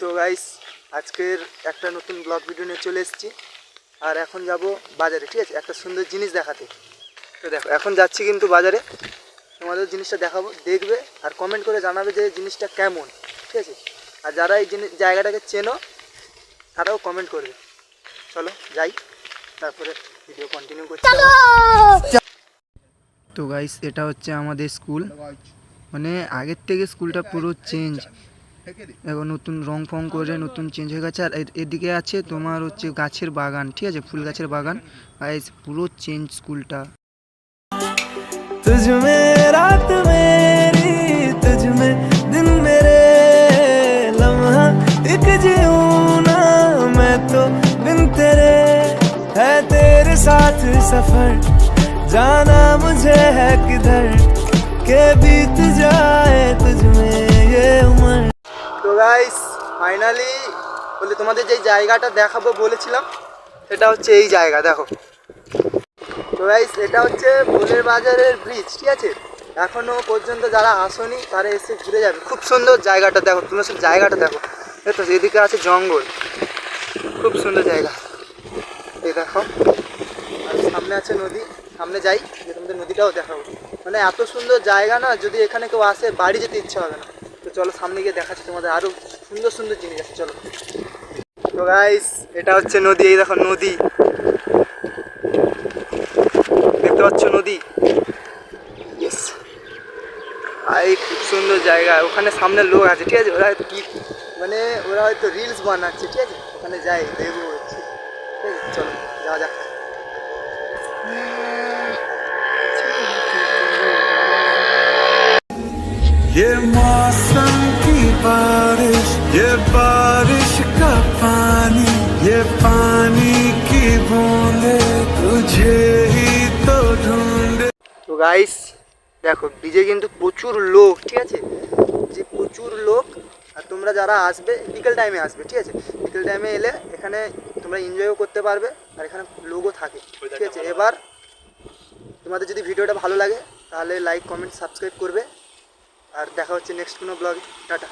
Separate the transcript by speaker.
Speaker 1: তো গাইস আজকের একটা নতুন ব্লগ ভিডিও নিয়ে চলে এসেছি। আর এখন যাব বাজারে, ঠিক আছে, একটা সুন্দর জিনিস দেখাতে। তো দেখো এখন যাচ্ছি কিন্তু বাজারে, তোমাদের জিনিসটা দেখাবো, দেখবে আর কমেন্ট করে জানাবে যে জিনিসটা কেমন, ঠিক আছে। আর যারা এই জায়গাটাকে চেনো তারাও কমেন্ট করবে। চলো যাই, তারপরে ভিডিও কন্টিনিউ করছি। তো গাইস এটা হচ্ছে আমাদের স্কুল, মানে আগের থেকে স্কুলটা পুরো চেঞ্জ, এখন নতুন রং ফং করে নতুন চেঞ্জ হয়ে গেছে। আর এদিকে আছে তোমার হচ্ছে গাছের বাগান, ঠিক আছে, ফুল গাছের বাগান। গাইস পুরো চেঞ্জ স্কুলটা।
Speaker 2: तुझमें रात मेरी, तुझमें दिन मेरे, लम्हा एक जीऊं ना मैं तो बिन तेरे, है तेरे साथ सफर, जाना मुझे है किधर के बीत जाए तुझमें ये उम्र।
Speaker 1: তো গাইস ফাইনালি বলে তোমাদের যে জায়গাটা দেখাবো বলেছিলাম সেটা হচ্ছে এই জায়গা, দেখো। তো গাইস এটা হচ্ছে বোলের বাজারের ব্রিজ, ঠিক আছে। এখনও পর্যন্ত যারা আসনি তারা এসে ঘুরে যাবে, খুব সুন্দর জায়গাটা দেখো, তোমরা সব জায়গাটা দেখো। দেখো এদিকে আছে জঙ্গল, খুব সুন্দর জায়গা, এই দেখো। আর সামনে আছে নদী, সামনে যাই যে তোমাদের নদীটাও দেখাবো। মানে এত সুন্দর জায়গা না, যদি এখানে কেউ আসে বাড়ি যেতে ইচ্ছা হবে না। তো চলো সামনে গিয়ে দেখাচ্ছি তোমাদের, আরও সুন্দর সুন্দর জিনিস আছে, চলো। তো গাইস এটা হচ্ছে নদী, এই দেখো নদী, দেখতে পাচ্ছ নদী। ইয়েস, এই খুব সুন্দর জায়গা। ওখানে সামনে লোক আছে, ঠিক আছে, ওরা কি মানে ওরা হয়তো রিলস বানাচ্ছে, ঠিক আছে। ওখানে যাই দেখবো, ঠিক আছে, চলো যাওয়া যাক।
Speaker 2: ये मौसम की बारिश, ये बारिश का पानी, ये पानी की बूंदे तुझे ही तो ढूंढे।
Speaker 1: তো গাইস দেখো ডিজে কিন্তু প্রচুর লোক, ঠিক আছে, যে প্রচুর লোক। আর তোমরা যারা আসবে বিকেল টাইমে আসবে, ঠিক আছে, বিকেল টাইমে এলে এখানে তোমরা এনজয়ও করতে পারবে। আর এখানে লোকও থাকে, ঠিক আছে। এবার তোমাদের যদি ভিডিওটা ভালো লাগে তাহলে লাইক কমেন্ট সাবস্ক্রাইব করবে। আর দেখা হচ্ছে নেক্সট কোনো ব্লগে, টাটা।